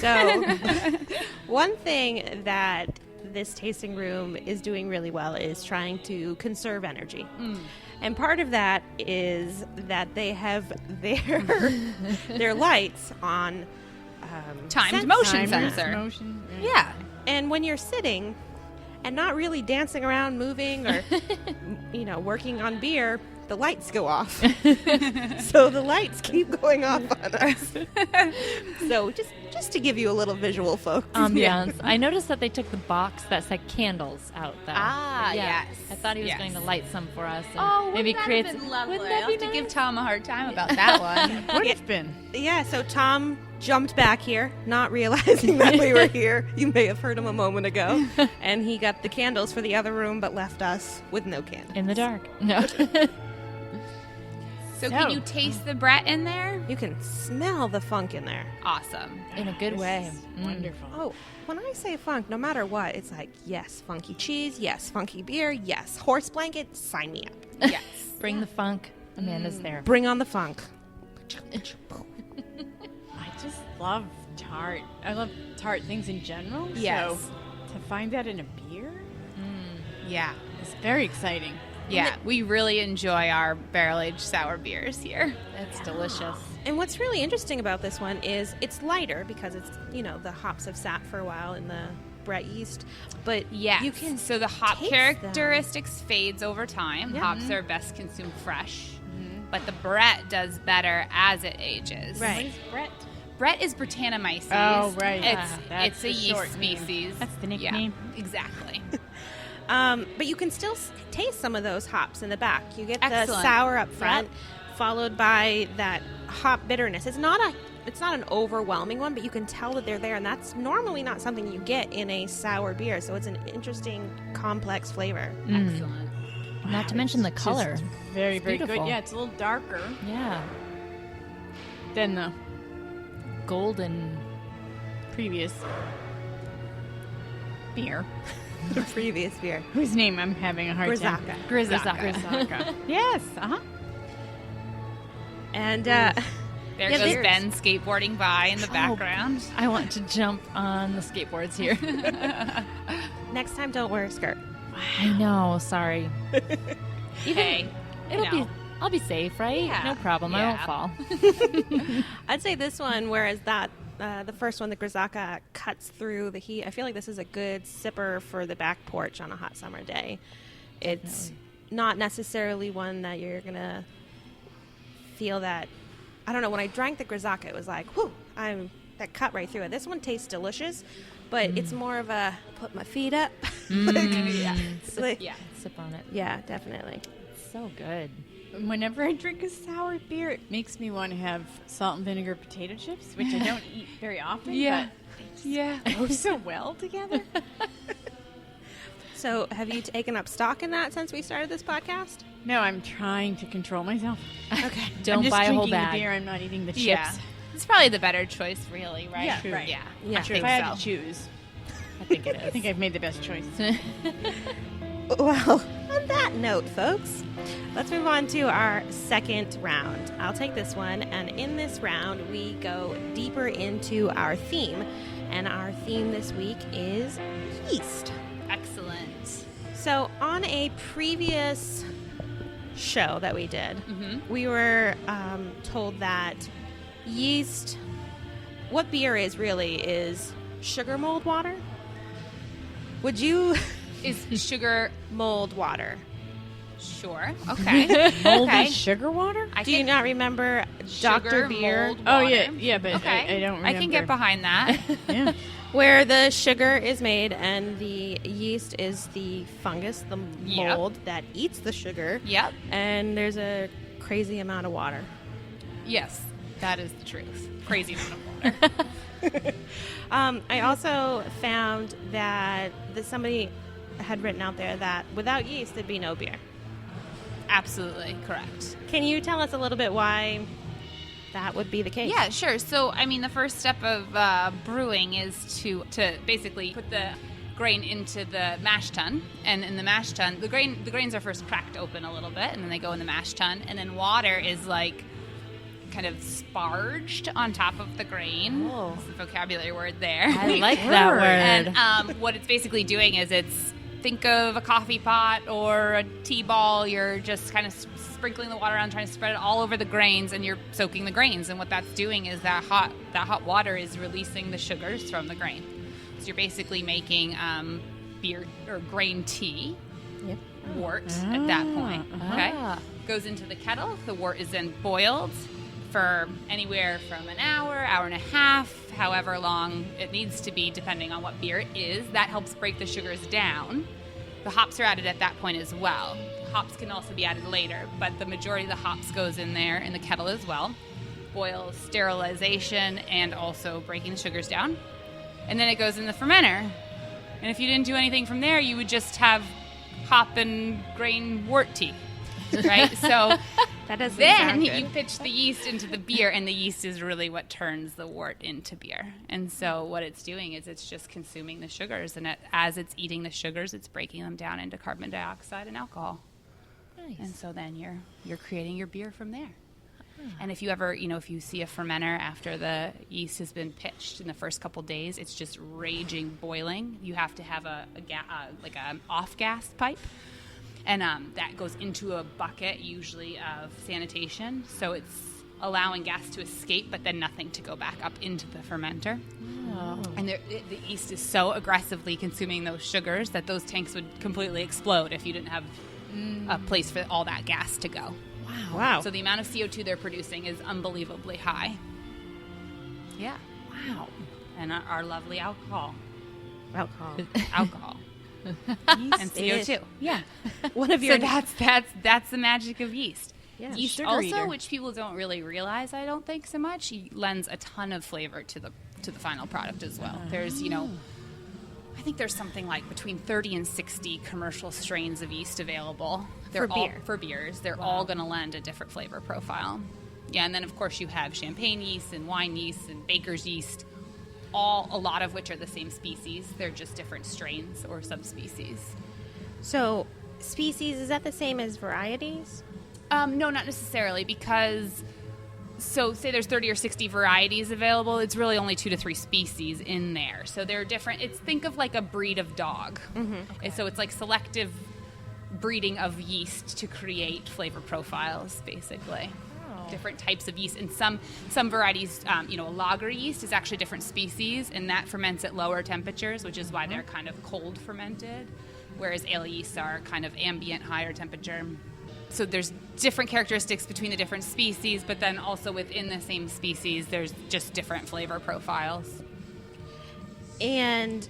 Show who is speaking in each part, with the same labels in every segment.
Speaker 1: So one thing that this tasting room is doing really well is trying to conserve energy. And part of that is that they have their lights on
Speaker 2: timed motion sensor.
Speaker 3: Motion.
Speaker 2: Yeah.
Speaker 1: And when you're sitting and not really dancing around, moving, or working on beer, the lights go off. So the lights keep going off on us. So just to give you a little visual, folks.
Speaker 4: Ambiance. I noticed that they took the box that said candles out, though.
Speaker 2: Yes.
Speaker 4: I thought he was going to light some for us. And
Speaker 2: Oh,
Speaker 4: maybe create
Speaker 2: have been
Speaker 4: some.
Speaker 2: lovely.
Speaker 4: Wouldn't that
Speaker 2: I'll
Speaker 4: be
Speaker 2: have to
Speaker 4: nice?
Speaker 2: give Tom a hard time about that one.
Speaker 3: Would have been.
Speaker 1: Yeah, so Tom jumped back here, not realizing that we were here. You may have heard him a moment ago. And he got the candles for the other room, but left us with no candles.
Speaker 4: In the dark. No.
Speaker 2: So can you taste the Brett in there?
Speaker 1: You can smell the funk in there.
Speaker 2: Awesome.
Speaker 4: In a good way.
Speaker 3: Wonderful.
Speaker 1: Oh, when I say funk, no matter what, it's like, yes, funky cheese, yes, funky beer, yes, horse blanket, sign me up.
Speaker 2: Yes.
Speaker 4: Bring the funk. Amanda's there.
Speaker 1: Bring on the funk.
Speaker 3: I just love tart. I love tart things in general.
Speaker 2: Yes.
Speaker 3: So to find that in a beer
Speaker 2: Yeah.
Speaker 3: is very exciting.
Speaker 2: Yeah. We really enjoy our barrel-aged sour beers here.
Speaker 4: It's delicious.
Speaker 1: And what's really interesting about this one is it's lighter because it's, the hops have sat for a while in the Brett yeast. But
Speaker 2: Yes.
Speaker 1: you can
Speaker 2: So the hop
Speaker 1: taste
Speaker 2: characteristics fades over time.
Speaker 1: Yeah.
Speaker 2: Hops are best consumed fresh. But the Brett does better as it ages.
Speaker 1: Right.
Speaker 3: What is Brett?
Speaker 2: Brett is Britannomyces.
Speaker 3: Oh, right.
Speaker 2: It's
Speaker 3: That's
Speaker 2: a
Speaker 3: the
Speaker 2: yeast
Speaker 3: short name.
Speaker 2: species.
Speaker 3: That's the
Speaker 2: Yeah,
Speaker 3: nickname.
Speaker 2: exactly.
Speaker 1: But you can still taste some of those hops in the back. You get the
Speaker 2: Excellent.
Speaker 1: sour up front, followed by that hop bitterness. It's not an overwhelming one, but you can tell that they're there, and that's normally not something you get in a sour beer. So it's an interesting, complex flavor.
Speaker 2: Excellent.
Speaker 4: Not to mention the
Speaker 3: Just
Speaker 4: color.
Speaker 3: Very,
Speaker 4: It's
Speaker 3: very
Speaker 4: beautiful.
Speaker 3: good. Yeah, it's a little darker
Speaker 4: Yeah.
Speaker 3: than the
Speaker 4: Golden.
Speaker 3: previous beer.
Speaker 1: The previous beer.
Speaker 3: Whose name I'm having a hard time.
Speaker 1: Grizzaka.
Speaker 3: Grizzaka. Yes.
Speaker 1: And
Speaker 2: There
Speaker 1: Yeah,
Speaker 2: goes
Speaker 1: there's-
Speaker 2: Ben skateboarding by in the background.
Speaker 4: I want to jump on the skateboards here.
Speaker 1: next time, don't wear a skirt.
Speaker 4: I know. Sorry.
Speaker 2: Hey,
Speaker 4: I'll be safe, right?
Speaker 2: Yeah.
Speaker 4: No problem. I won't
Speaker 2: Yeah.
Speaker 4: fall.
Speaker 1: I'd say this one, whereas that the first one, the Grizzaka, cuts through the heat. I feel like this is a good sipper for the back porch on a hot summer day. It's not necessarily one that you're going to feel that, I don't know, when I drank the Grizzaka, it was like, whew, that cut right through it. This one tastes delicious, but it's more of a put my feet up.
Speaker 4: Sip on it.
Speaker 1: Yeah, definitely.
Speaker 4: So good.
Speaker 3: Whenever I drink a sour beer, it makes me want to have salt and vinegar potato chips, which I don't eat very often.
Speaker 2: Yeah.
Speaker 3: But they just go so well together.
Speaker 1: So have you taken up stock in that since we started this podcast?
Speaker 3: No, I'm trying to control myself.
Speaker 1: Okay.
Speaker 3: I'm
Speaker 4: Don't
Speaker 3: just
Speaker 4: buy a whole
Speaker 3: drinking
Speaker 4: bag.
Speaker 3: the beer. I'm not eating the chips.
Speaker 2: Yeah. It's probably the better choice, really, right?
Speaker 3: Yeah, right.
Speaker 2: Yeah.
Speaker 1: Yeah.
Speaker 2: I
Speaker 3: If
Speaker 2: think
Speaker 3: I had
Speaker 2: so.
Speaker 3: to choose,
Speaker 4: I think it
Speaker 3: I
Speaker 4: is.
Speaker 3: think I've made the best choice.
Speaker 1: Well, on that note, folks, let's move on to our second round. I'll take this one, and in this round, we go deeper into our theme. And our theme this week is yeast.
Speaker 2: Excellent.
Speaker 1: So, on a previous show that we did, we were told that yeast, what beer is really, is sugar mold water. Would you
Speaker 2: Is sugar
Speaker 1: mold water?
Speaker 2: sure? Okay.
Speaker 3: Moldy
Speaker 2: Okay.
Speaker 3: sugar water?
Speaker 1: Do you not remember
Speaker 2: Sugar,
Speaker 1: Dr. Beer,
Speaker 2: mold,
Speaker 3: Oh,
Speaker 2: water.
Speaker 3: yeah, but
Speaker 2: Okay.
Speaker 3: I don't remember.
Speaker 2: I can get behind that.
Speaker 3: Yeah.
Speaker 1: where the sugar is made and the yeast is the fungus, the
Speaker 2: Yep.
Speaker 1: mold that eats the sugar,
Speaker 2: Yep.
Speaker 1: and there's a crazy amount of water.
Speaker 2: Yes, that is the truth. Crazy amount of water.
Speaker 1: I also found that somebody had written out there that without yeast, there'd be no beer.
Speaker 2: Absolutely correct.
Speaker 1: Can you tell us a little bit why that would be the case?
Speaker 2: Yeah, sure. So, I mean, the first step of brewing is to basically put the grain into the mash tun, and in the mash tun, the grains are first cracked open a little bit, and then they go in the mash tun, and then water is like kind of sparged on top of the grain.
Speaker 4: Oh.
Speaker 2: That's the vocabulary word there.
Speaker 4: I like that word.
Speaker 2: And what it's basically doing is think of a coffee pot or a tea ball. You're just kind of sprinkling the water around, trying to spread it all over the grains, and you're soaking the grains. And what that's doing is that hot water is releasing the sugars from the grain. So you're basically making beer or grain tea.
Speaker 1: Yep.
Speaker 2: Wort at that point. Okay, goes into the kettle. The wort is then boiled for anywhere from an hour and a half, however long it needs to be, depending on what beer it is. That helps break the sugars down. The hops are added at that point as well. Hops can also be added later, but the majority of the hops goes in there in the kettle as well. Boil, sterilization, and also breaking the sugars down. And then it goes in the fermenter. And if you didn't do anything from there, you would just have hop and grain wort tea, right? So
Speaker 1: That doesn't
Speaker 2: then
Speaker 1: sound good.
Speaker 2: you pitch the yeast into the beer, and the yeast is really what turns the wort into beer. And so what it's doing is it's just consuming the sugars, and as it's eating the sugars, it's breaking them down into carbon dioxide and alcohol.
Speaker 4: Nice.
Speaker 2: And so then you're creating your beer from there. And if you ever, if you see a fermenter after the yeast has been pitched in the first couple days, it's just raging boiling. You have to have like an off-gas pipe, and that goes into a bucket, usually of sanitation. So it's allowing gas to escape, but then nothing to go back up into the fermenter.
Speaker 4: Oh.
Speaker 2: And the yeast is so aggressively consuming those sugars that those tanks would completely explode if you didn't have a place for all that gas to go.
Speaker 1: Wow.
Speaker 2: So the amount of CO2 they're producing is unbelievably high. Yeah.
Speaker 4: Wow.
Speaker 2: And our lovely alcohol.
Speaker 1: Alcohol.
Speaker 2: Alcohol. And CO2. Yeah.
Speaker 1: One of your
Speaker 2: So that's the magic of yeast.
Speaker 1: Yeah,
Speaker 2: Yeast
Speaker 3: sugar
Speaker 2: also,
Speaker 3: eater.
Speaker 2: which people don't really realize, I don't think so much, lends a ton of flavor to the final product as well. There's, I think there's something like between 30 and 60 commercial strains of yeast available. They're
Speaker 1: For
Speaker 2: all
Speaker 1: beer.
Speaker 2: for beers. They're all going to lend a different flavor profile. Yeah, and then of course you have champagne yeast and wine yeast and baker's yeast, a lot of which are the same species. They're just different strains or subspecies.
Speaker 1: So, species, is that the same as varieties?
Speaker 2: No, not necessarily, because say there's 30 or 60 varieties available, it's really only 2 to 3 species in there. So they're different. Think of like a breed of dog. Mm-hmm. Okay. So it's like selective breeding of yeast to create flavor profiles, basically. Oh. Different types of yeast. And some varieties, a lager yeast is actually a different species, and that ferments at lower temperatures, which is why they're kind of cold fermented, whereas ale yeasts are kind of ambient, higher temperature. So there's different characteristics between the different species, but then also within the same species, there's just different flavor profiles.
Speaker 1: And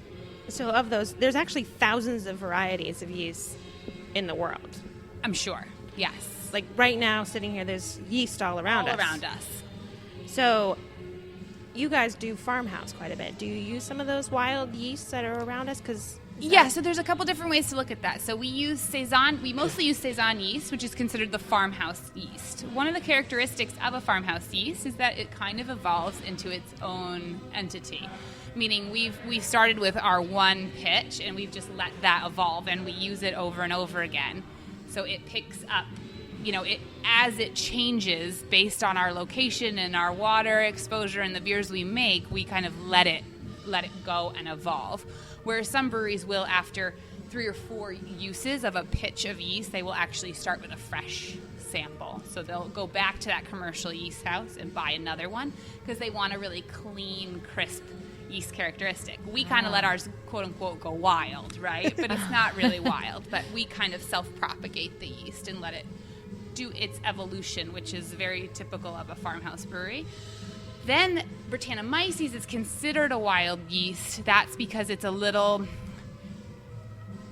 Speaker 1: so of those, there's actually thousands of varieties of yeast in the world.
Speaker 2: I'm sure, yes.
Speaker 1: Like right now, sitting here, there's yeast all around us.
Speaker 2: All around us.
Speaker 1: So you guys do farmhouse quite a bit. Do you use some of those wild yeasts that are around us?
Speaker 2: Yeah, so there's a couple different ways to look at that. So we mostly use Saison yeast, which is considered the farmhouse yeast. One of the characteristics of a farmhouse yeast is that it kind of evolves into its own entity. Meaning we started with our one pitch, and we've just let that evolve, and we use it over and over again. So it picks up, as it changes based on our location and our water exposure and the beers we make, we kind of let it go and evolve. Whereas some breweries will, after 3 or 4 uses of a pitch of yeast, they will actually start with a fresh sample. So they'll go back to that commercial yeast house and buy another one because they want a really clean, crisp yeast characteristic. We kind of let ours, quote unquote, go wild, right? But it's not really wild. But we kind of self-propagate the yeast and let it do its evolution, which is very typical of a farmhouse brewery. Then Brettanomyces is considered a wild yeast. That's because it's a little,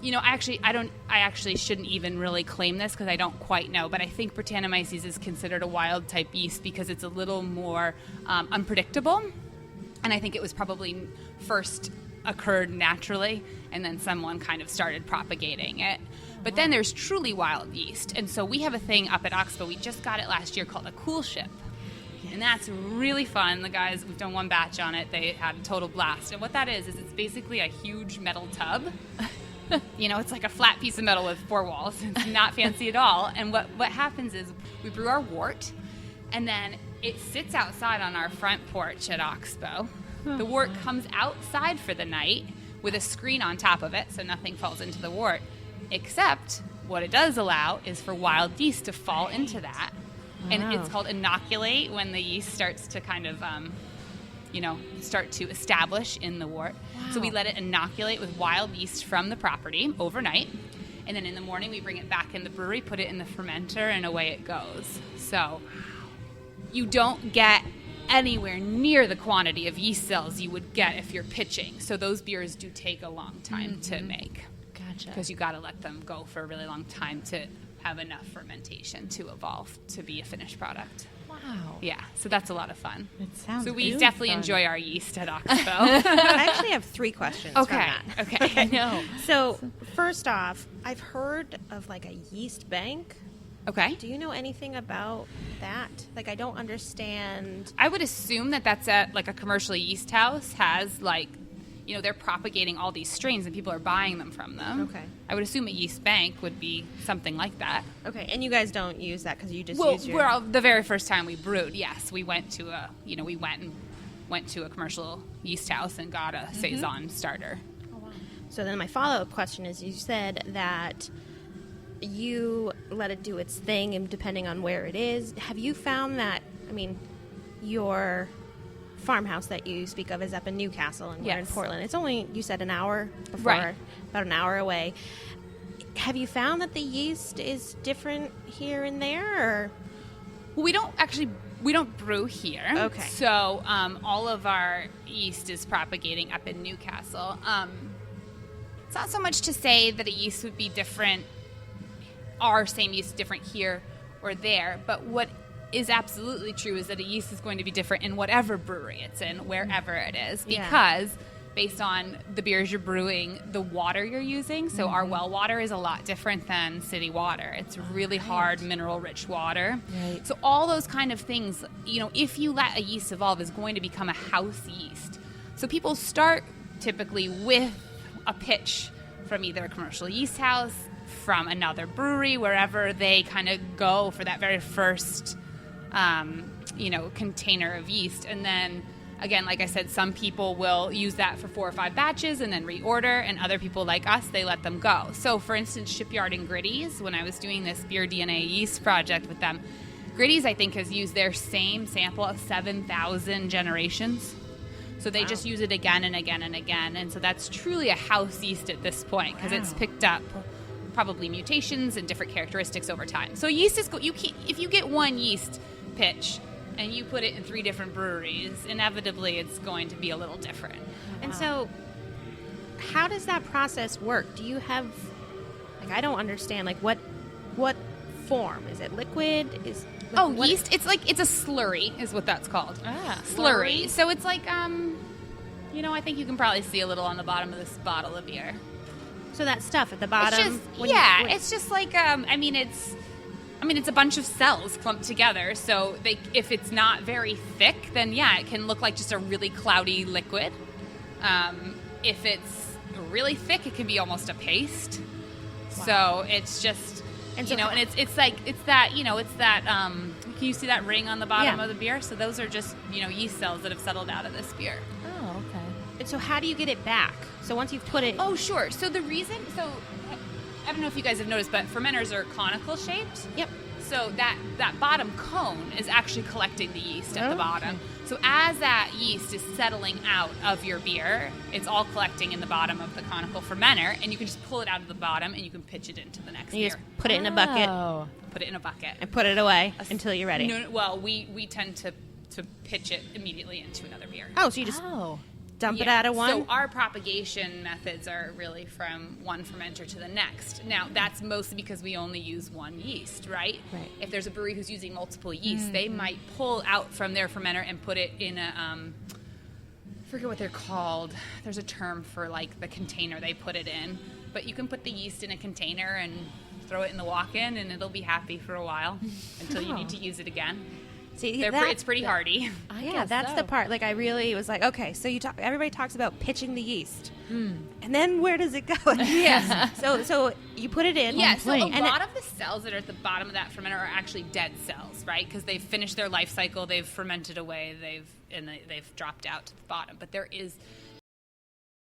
Speaker 2: I actually shouldn't even really claim this because I don't quite know, but I think Brettanomyces is considered a wild type yeast because it's a little more unpredictable. And I think it was probably first occurred naturally, and then someone kind of started propagating it. But then there's truly wild yeast. And so we have a thing up at Oxbow. We just got it last year called a cool ship. And that's really fun. The guys, we've done one batch on it. They had a total blast. And what that is it's basically a huge metal tub. It's like a flat piece of metal with 4 walls. It's not fancy at all. And what happens is we brew our wort, and then it sits outside on our front porch at Oxbow. The wort comes outside for the night with a screen on top of it so nothing falls into the wort, except what it does allow is for wild yeast to fall into that. And it's called inoculate when the yeast starts to kind of, start to establish in the wort. Wow. So we let it inoculate with wild yeast from the property overnight. And then in the morning, we bring it back in the brewery, put it in the fermenter, and away it goes. So you don't get anywhere near the quantity of yeast cells you would get if you're pitching. So those beers do take a long time to make.
Speaker 4: Gotcha.
Speaker 2: Because you got to let them go for a really long time to have enough fermentation to evolve to be a finished product.
Speaker 4: Wow.
Speaker 2: Yeah, so that's a lot of fun.
Speaker 3: It sounds
Speaker 2: So we
Speaker 3: really
Speaker 2: definitely
Speaker 3: fun.
Speaker 2: enjoy our yeast at Oxbow.
Speaker 1: I actually have 3 questions from
Speaker 2: Okay.
Speaker 1: that.
Speaker 2: Okay. I know.
Speaker 1: So, first off, I've heard of like a yeast bank.
Speaker 2: Okay.
Speaker 1: Do you know anything about that? Like, I don't understand.
Speaker 2: I would assume that that's at like a commercial yeast house has like, they're propagating all these strains and people are buying them from them.
Speaker 1: Okay.
Speaker 2: I would assume a yeast bank would be something like that.
Speaker 1: Okay, and you guys don't use that because you just
Speaker 2: Well,
Speaker 1: use your...
Speaker 2: the very first time we brewed, yes, we went to went to a commercial yeast house and got a Saison starter.
Speaker 1: So then my follow-up question is, you said that you let it do its thing and depending on where it is. Have you found that, your farmhouse that you speak of is up in Newcastle and we're in
Speaker 2: Yes.
Speaker 1: Portland. It's only, you said, an hour before,
Speaker 2: Right.
Speaker 1: about an hour away. Have you found that the yeast is different here and there, or?
Speaker 2: Well, we don't brew here.
Speaker 1: Okay.
Speaker 2: So all of our yeast is propagating up in Newcastle. It's not so much to say that a yeast would be different, our same yeast different here or there, but what is absolutely true is that a yeast is going to be different in whatever brewery it's in, wherever it is, because based on the beers you're brewing, the water you're using. So our well water is a lot different than city water. It's really hard, mineral-rich water.
Speaker 4: Right.
Speaker 2: So all those kind of things, if you let a yeast evolve, is going to become a house yeast. So people start typically with a pitch from either a commercial yeast house, from another brewery, wherever they kind of go for that very first container of yeast. And then, again, like I said, some people will use that for 4 or 5 batches and then reorder, and other people like us, they let them go. So, for instance, Shipyard and Gritty's, when I was doing this beer DNA yeast project with them, Gritty's, I think, has used their same sample of 7,000 generations. So they just use it again and again and again. And so that's truly a house yeast at this point, because it's picked up probably mutations and different characteristics over time. So yeast is if you get one yeast pitch and you put it in 3 different breweries, inevitably it's going to be a little different.
Speaker 1: And so, how does that process work? Do you have, I don't understand, what form? Is it liquid?
Speaker 2: Yeast, it's a slurry is what that's called. Slurry. So it's like, I think you can probably see a little on the bottom of this bottle of beer.
Speaker 1: So that stuff at the bottom?
Speaker 2: It's just like, it's a bunch of cells clumped together. So if it's not very thick, then it can look like just a really cloudy liquid. If it's really thick, it can be almost a paste. Wow. So it's just, and it's that, can you see that ring on the bottom of the beer? So those are just, yeast cells that have settled out of this beer.
Speaker 4: Oh, okay.
Speaker 1: And so how do you get it back? So once you've put it...
Speaker 2: Oh, sure. So I don't know if you guys have noticed, but fermenters are conical shaped.
Speaker 1: Yep.
Speaker 2: So that bottom cone is actually collecting the yeast at the bottom. So as that yeast is settling out of your beer, it's all collecting in the bottom of the conical fermenter, and you can just pull it out of the bottom and you can pitch it into the next
Speaker 1: You
Speaker 2: beer.
Speaker 1: just put it in a bucket
Speaker 2: Put it in a bucket.
Speaker 1: and put it away until you're ready.
Speaker 2: No, well, we tend to pitch it immediately into another beer.
Speaker 1: Oh, so you just dump it out of one?
Speaker 2: So our propagation methods are really from one fermenter to the next. Now, that's mostly because we only use one yeast, right?
Speaker 1: Right.
Speaker 2: If there's a brewery who's using multiple yeasts, they might pull out from their fermenter and put it in a, I forget what they're called. There's a term for, the container they put it in. But you can put the yeast in a container and throw it in the walk-in, and it'll be happy for a while until you need to use it again.
Speaker 1: See,
Speaker 2: It's pretty hardy.
Speaker 1: Yeah, that's the part. Like, I really was like, okay, so everybody talks about pitching the yeast. And then where does it go?
Speaker 2: Yes.
Speaker 1: So you put it in.
Speaker 2: Yeah, so a
Speaker 1: and
Speaker 2: lot of the cells that are at the bottom of that fermenter are actually dead cells, right? Because they've finished their life cycle, they've fermented away, they've dropped out to the bottom. But there is